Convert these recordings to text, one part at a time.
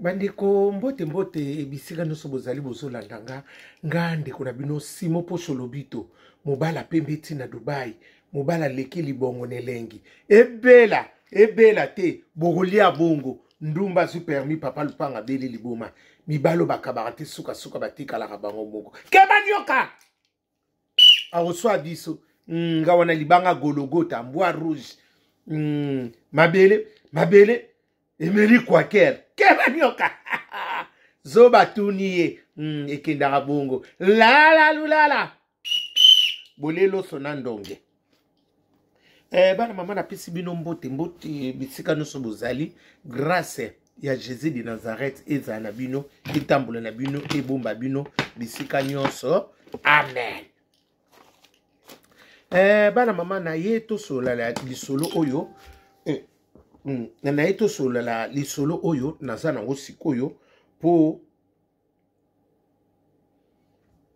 Bandeko mbote mbote bisika nyonso bozali bozolandanga nga ndeko na bino Simo Posho Lobito mobala pembe tina Dubai mobala leki libongo nelengi ebela te bokolia bongo ndumba su permis papa lupanga beli liboma mibalo bakabaka te suka batikalaka bango moko kebanyoka aoswa biso nga wana libanga gologota mbwa rouge mabele Emery Quaker kebanyoka zoba tuniye ekendaka bongo lala bolelo sona ndonge bana mama na pesi bino mbote bisika nyonso bozali grâce ya Jésus de Nazareth eza na bino itambola na bino ebomba bino bisika nyonso amen. Bana mama na ye tosolala lisolo oyo na ye tosolala lisolo oyo naza nango sikoyo po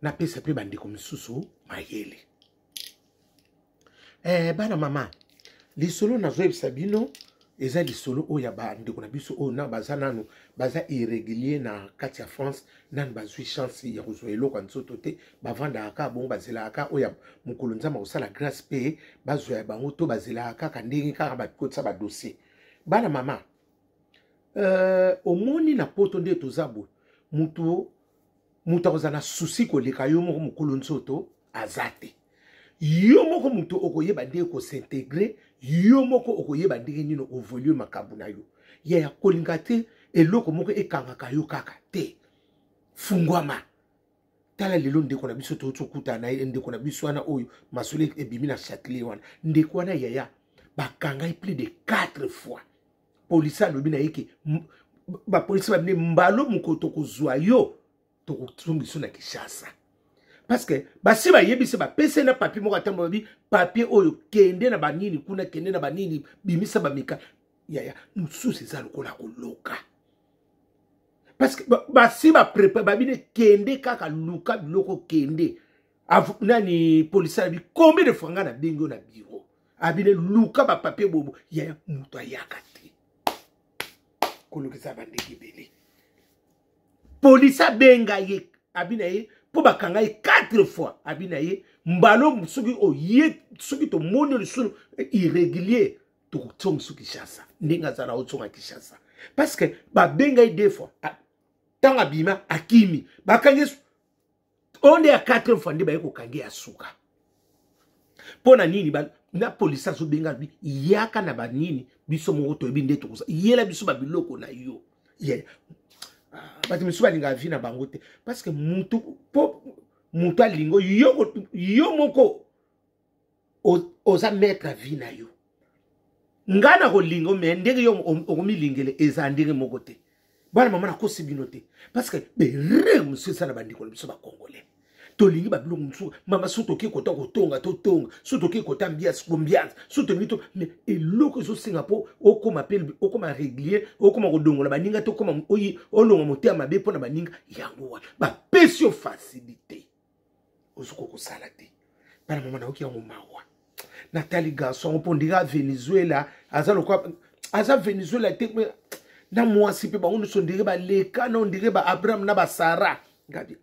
napesa pe bandeko misusu mayele. Bana mama lisolo nazoyebisa bino eza lisolo oyo ya bandeko na biso oyo na baza nanu baza irrégulier na kati ya France nanu bazwi chance ya kozwa eloko ya nzoto te bavandaka bongo bazelaka oyo mokolo nzambe akosala grâce pe bazwa ya bango to bazelaka kaka ndenge kaka bakotisa badossier. Bana mama omoni na poto nde toza boye mutu akozala na susi koleka yo moko mokolo nzoto aza te. Yo moko mutu okoyeba ndenge kosintegre yo moko okoyeba ndenge nino ovolue makambo na yo ya kolinga te eloko moko ekangaka yo kaka te. Fungwama tala lelo ndeko na biso tokuta na ndeko na biso wana oyo masole ebimi na Châtelet wana ndeko wana yaya bakanga plus de 4 fois. Police alobi na yeke ba police ba mbalo mukoto kozwa yo tokutungiso na Kinshasa. Parce que basi ba yebise ba pese na papier moko atambo bi papier oyo kende na banini kuna kende na banini bimisa ba mika yaya mususu za lokola koloka. Parce que basi ba prépare ba bine kende kaka luka biloko kende nani police abi combien de fois nga na bengo na bureau abine luka ba papier bobo yaya muto ayaka te kolokisa bandeki bele police benga ye abina ye po bakanga ye 4 fois abina ye mbalo soki oye soki to mono le solo irrégulier to tsong soki Kinshasa ndinga zana otsonga Kinshasa parce que ba benga ye 2 fois tanga bima akimi bakange onde ya 4 fois ndi ba yeko kange ya suka pona nini ba na police so benga bi yaka na banini biso moko to ebinde to kusa yela biso ba biloko na yo yeah. Bati misuba linga vi na bango te parce que mutu alingo yo moko oza mettre vie na yo ngana ko lingo me ndenge yo okomilingele eza ndenge moko te. Bana mama na kosi bino te parce que be monsieur sana bandiko biso ba congolais tolingi ba biloko musu mama soto ke kota kotonga totonga soto ke kota mbias kombias soto mito mais eloko zo Singapour okoma pele okoma régulier okoma kodongola baninga to koma oyi olonga motea mabe pona baninga yango ba pesio facilité ozuko ko sala te. Bana mama na oki yango mawa Nathalie garçon pondira Venezuela aza Venezuela te na mwasi pe bango so ndire ba leka na ndire ba Abraham na ba Sarah ngabi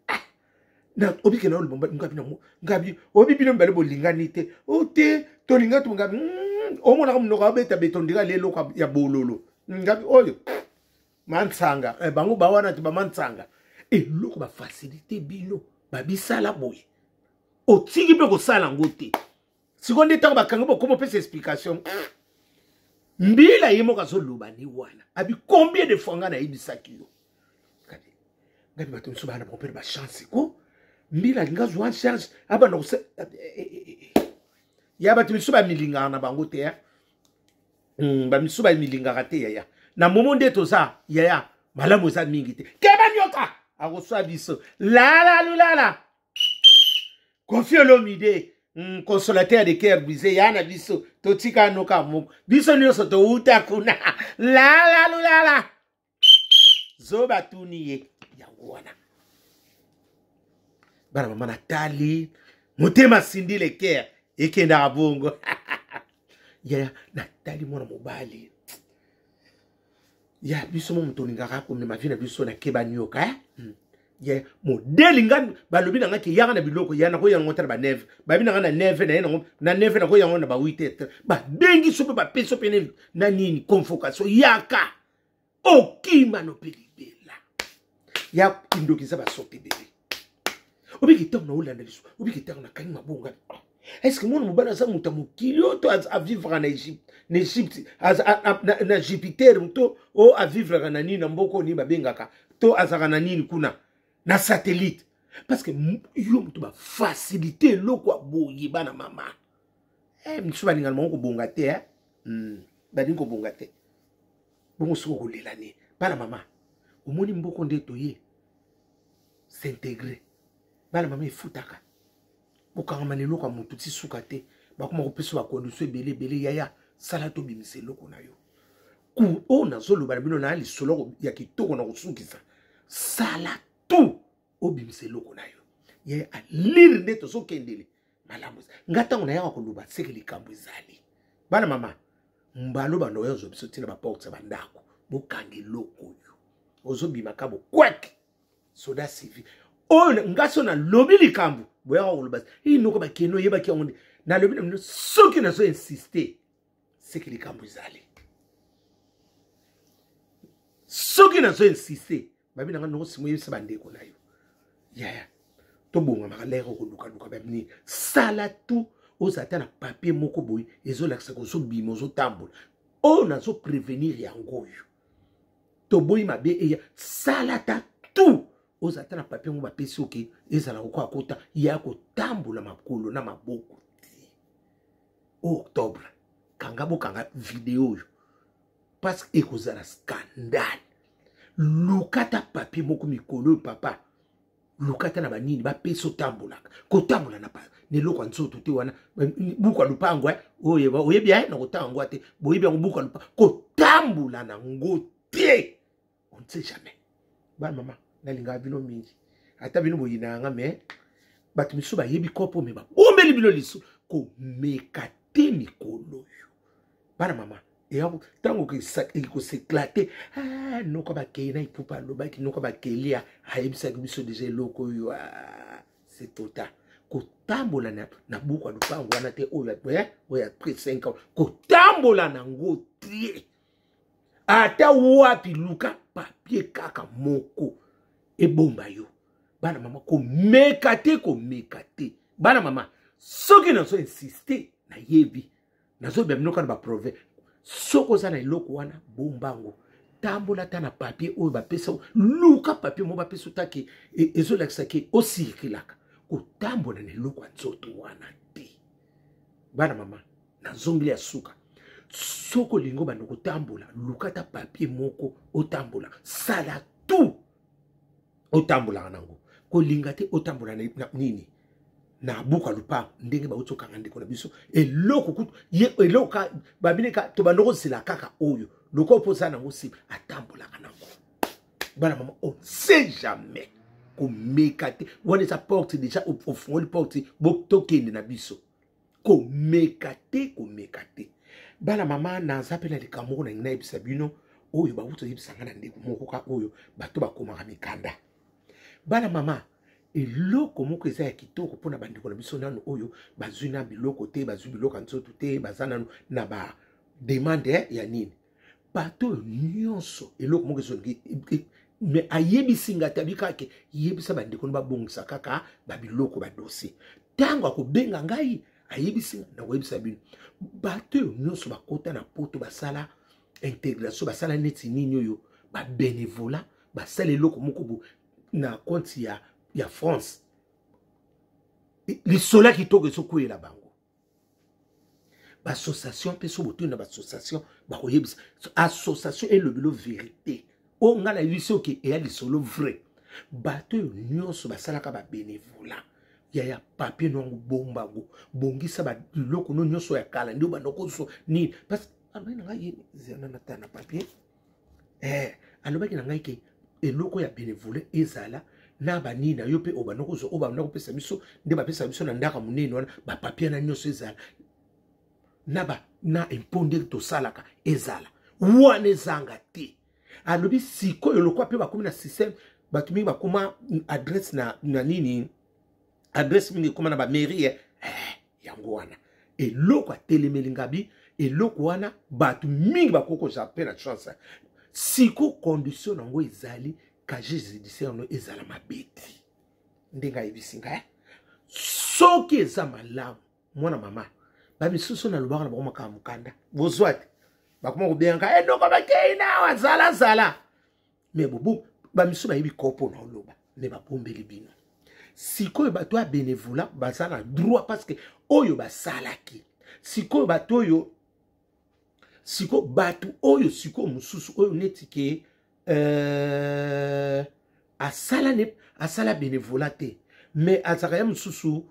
na obike na olumba ngabi na ngabi obi bino mbale bolingani te ote to linga to ngabi omona comme noka beta betondira lelo ya bololo ngabi oyo mansanga bango ba wana te ba mansanga eloko ba facilité bino ba bisala boye otiki pe ko sala ngote sikonde tango bakanga bokomo pesa explication mbila yemo ka zoloba ni wana abi combien de fois ngana ibisaki yo ngabi bato so bana ba chance ko mbila linga zwa chance aba no se ya bato misuba milinga na bango te ya ba misuba milinga te ya na momo ndeto za ya malamu za mingi te kebanyoka akoswa biso la Koffi Olomide consolateur de cœur brisé yana biso totika noka moko biso nyonso to uta kuna la zoba tuniye yango wana. Bana mama Nathalie motema sindi le cœur ekenda bongo ya Nathalie mwana mobali ya biso mo mutoningaka ko me ma vie na biso na kebanyoka ye modeli ngani balobi na ngaki yanga na biloko yana ko yango tala ba neve babi na neve na neve na ko yango na ba 8 ba bengi so ba peso pene na nini convocation yaka okima no pelibela ya indokisa ba sote bebe obiki tom na ulanda biso obiki tom na kangi mabonga. Est-ce que mon mobile ça muta mukilio to à vivre en Égypte na Jupiter to o à vivre na nini na mboko ni babengaka to azaka na nini kuna na satellite parce que yo mutu ba faciliter loko boye bana mama mtu ba linga ko bonga te ba linga ko bonga te bongo soko ko lelani bana mama omoni mboko ndeto ye s'intégrer bana mama ifutaka bokanga lelo kwa mutu ti sukate bakoma kopesa ba kondiso ebele yaya sala to bimise loko na yo ku ona zolo bino na ali solo ya kitoko na kusukisa sala tu obimise loko na yo ye a lire ndeto so kendele malamu ngata ngona ya koluba sekeli kambo izali bana mama mbalo bano yozo biso tina ba porte ba ndako bokange loko yo ozobima kabo kwek soda civil o ngaso na lobi likambo boya koluba inoko ba keno yeba ki onde na lobi na soki na so insister sekeli kambo izali soki na so insister babi nanga no simo yebisa bandeko na yo yaya to bonga makaleko ko luka babini sala tu ozata na papier moko boy ezolakisa ko so bimo zo tambola o na so prévenir yango yo to boy mabe eya sala ta tu ozata na papier mo ba pesi oke ezala ko akota ya ko tambola makolo na maboko octobre kanga vidéo yo parce que ekozala scandale lukata papier moko mikolo papa lukata na banini ba peso tambolaka ko tambola na pa ne loko nzoto te wana buka lupango oyebi na ko tango te boyebi ngo buka lupango ko tambola na ngote on ne sait jamais ba mama na linga bino mingi ata bino boyina nga me batu misu ba yebi kopo me ba ombeli bino liso ko mekate mikolo yo bana mama et tant que ça il s'éclater noko ba keina ipupa loba ki noko ba kelia ayebisa biso déjà loko yo c'est total ko tambola na buku lupango wana te oya après 5 ans ko tambola na ngoti ata wapi luka papier kaka moko e bomba yo bana mama ko mekate bana mama soki na so insister na yebi na zo bia mnoka na ba prove soko za na iloko wana bombango tambola ta na papier oyo bapesa luka papier mo bapesa taki ezolakisa ke osirikilaka ko tambola na iloko nzoto wana te bana mama na zongli ya suka soko lingo bando ko tambola luka ta papier moko otambola sala tu otambola nango ko linga te otambola na nini na buka lupa ndenge ba utoka ngandeko na biso eloko kutu ye eloka babineka to bandoko sila kaka oyo loko posa na ngosi atambola kanango bana mama on sait jamais ko mekate wana sa porte déjà au fond le porte bokende na biso ko mekate bana mama na zapela de kamoko na ngina ebisa bino oyo ba uto yebisa ngana ndeko moko ka oyo bato bakoma ka mikanda bana mama eloko moko eza ya kitoko pona bandeko na biso nano oyo bazwi na biloko te bazwi biloko nzoto te bazana na ba demande ya nini bato nyonso eloko moko ezongi me ayebisi ngata bikake yebisa bandeko na babongisa kaka ba biloko ba dossier tango akobenga ngai ayebisi na koyebisa bino bato nyonso bakota na poto basala intégration basala neti nini oyo ba bénévolat basala eloko moko na compte ya France lisola kitoko ezokwela bango bassociation mpe so boto na bassociation bakoyebisa association elobelo vérité o nga na yebisi oke eya lisolo vrai bato oyo nyonso basalaka babénévolat ya papier nongo bombango bongisa biloko no nyonso ya kala ndio bandoko so nini parce alobaki na ngai zena na ta na papier alobaki na ngai ke eloko ya bénévolat ezala na banina yo pe obandoko so obandoko pesa biso nde bapesa biso na ndaka munene wana ba papier na nyonso ezala na imponde to salaka ezala wana ezanga te alobi sikoyo lokwa pe bakomi na système bato mingi bakoma adresse na nini adresse mingi ekoma na bamairie yango wana eloko atelemeli ngabi eloko wana bato mingi bakoko jape na chance siko condition nango ezali casier judiciaire no ezala mabeti ndenga yebisinga soki eza malamu mwana mama bamisusu na lubaka na bakomaka mukanda bozwate bakoma kobenga enoko bakei nawa zala me bobo bamisusu bayebi kopo na oloba me bapombeli bino sikoyo bato ya bénévolat baza na droit parce que oyo basalaki sikoyo bato oyo siko bato oyo siko mususu oyo neti ke asala bénévolat te mais azaka ya mususu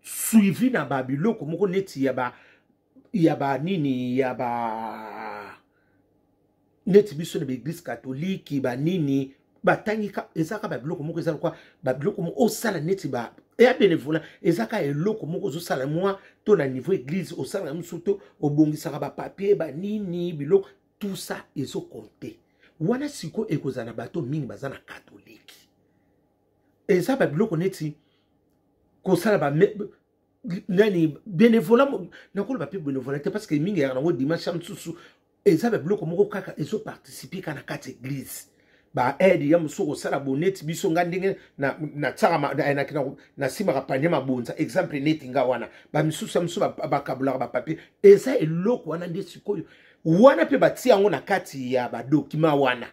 suivi na babiloko moko neti ya ba nini ya ba neti biso na l'église catholique ba nini batangika ezaka babiloko moko ezala kwa babiloko moko osala neti ba ya bénévolat ezaka eloko moko ozosala mwa to na niveau église osala mususu to obongisaka ba papier ba nini biloko tout ça ezo compter wana siko ekozana bato mingi bazana catholique eza babiloko neti kosala ba nani bénévolat nakolo ba pe bénévolat parce que mingi ya nango dimanche mususu eza babiloko moko kaka ezo participer kana kati église ba aide ya musuko sala boneti biso ngandenge na tsaka na sima kapanye mabonza exemple neti nga wana ba misusu musu ba kabula ba papier eza eloko wana ndi sikoyo wana pe batia yango na kati ya ba document wana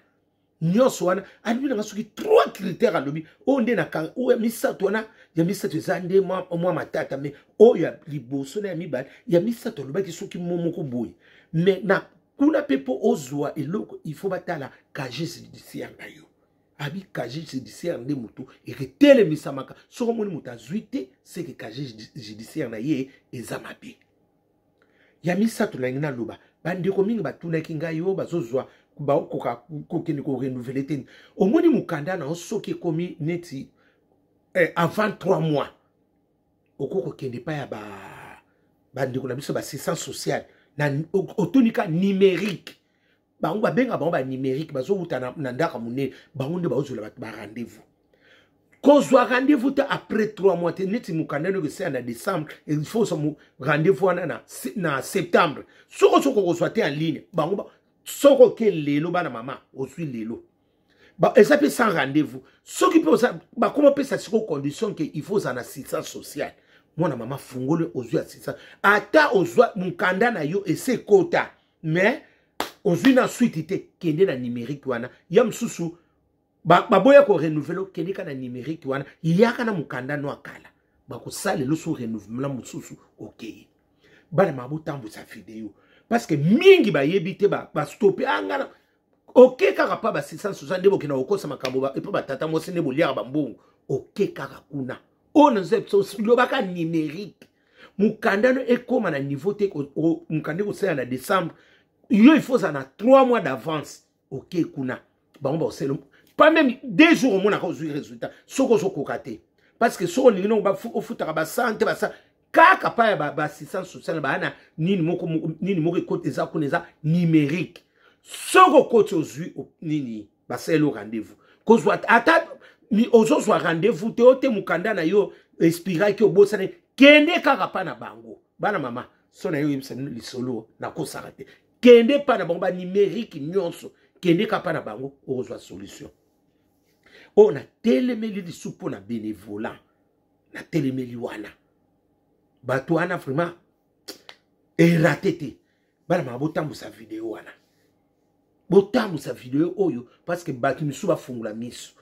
nyonso wana alibi na suki 3 critères alobi onde na kan o misato wana ya misato zande mwa matata me o ya liboso na ya mibali ya misato lobaki soki momoko boy me na kuna pepo ozwa eloko il faut batala casier judiciaire na yo abi casier judiciaire nde mutu eketele misamaka soko moni mutu azuite c'est que casier judiciaire na ye eza mabe ya misato na ngina loba bandeko mingi batunaki ngai yo bazozwa baokoka kokende ko renouveler te omoni mukanda na soki komi neti avant 3 mois okoko kende pa ya bandeko na biso ba assistance sociale na otonika numérique bango babenga bango ba numérique bazo uta na ndaka munene bango nde bazola ba rendez-vous kozwa rendez-vous ta après 3 mois te neti mukanda no que na décembre il faut son rendez-vous na septembre soko kozwa te en ligne bango soko ke lelo bana mama osui lelo ba esape sans rendez-vous soki pe ba comment peut ça sur condition que il faut en assistance sociale mwana mama fungole ozui assistance ata ozwa mukanda na yo ese kota mais ozui na suite te kende na numérique wana ya msusu boya ko renouveler kende ka na numérique wana yaka na mukanda no akala ba ko sale lo so renouveler msusu okay bana mabu tambu sa vidéo parce que mingi ba yebite ba stopper angana ok kaka pa ba 660 debo kina okosa makambo ba epa batata mo sene boliaka bambongo ok kaka kuna on nzepso lobaka numérique mukanda no ekoma na niveau te mukanda ko sala na décembre yo il faut ça na 3 mois d'avance ok kuna ba on selo pas même 2 jours au moins na reçu résultat soko kokate parce que soko ningi no ba ofutaka ba santé ba sa kaka pa ya ba assistance sociale ba na nini moko côté za kuneza numérique soko côté ozui nini ba selo rendez-vous kozwa ata ni ozozwa rendez-vous te ote mukanda na yo expira ki obosane kende kaka pa na bango bana mama so na yo yebisa lisolo na kosaka te kende pa na bango ba numérique nyonso kende kaka pa na bango ozwa solution on a telemeli lisupo na bénévolat na telemeli wana bato wana vraiment raté te bana ma botambu sa vidéo wana botambu sa vidéo oyo parce que bato misu ba fungula misu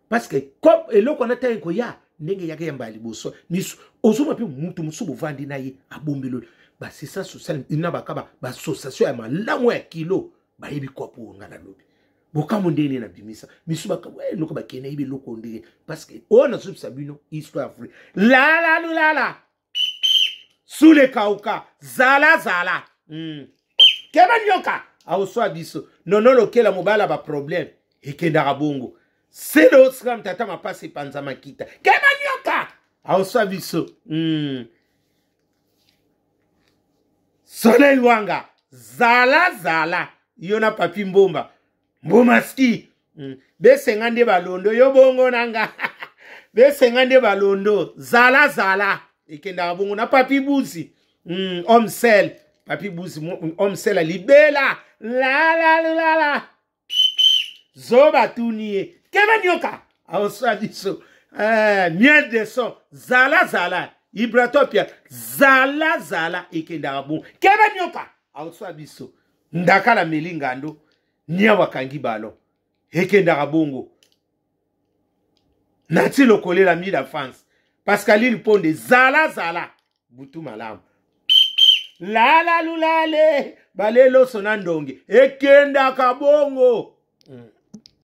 parce que comme eloko na tanko ya ndenge yake ya mbali boso misu ozoma pe mutu musu bovandi na ye abombelo ba c'est ça social ina bakaba ba association ya malamu ya kilo ba yebi kopo ngana lobi bokamu ndene na bimisa misu bakaba noko bakene yebi loko ndenge parce que on a sub sabino histoire vraie la sous les kauka zala keba nyoka awoswa biso nono lokela mobala ba problème ekenda bongo c'est le scram tata ma passe panza makita keba nyoka awoswa biso soleil wanga zala yona papi mbomba Mbomaski. Besengande balondo yo bongo nanga. Besengande balondo zala zala. Ekenda bongo na papi buzi. Omsel. Papi buzi omsel a libela. La. Zoba tunie. Kevin Yoka. Aoswa diso. Miel de son. Zala. Ibratopia. Zala. Ekenda bongo. Kevin Yoka. Aoswa diso. Ndakala melingando. Nia wakangi balo. Ekenda bongo. Nati lokole la mi la France. Pascaline Ponde. Zala. Butu malamu. La lulale. Balelo sonandonge. Ekenda kabongo.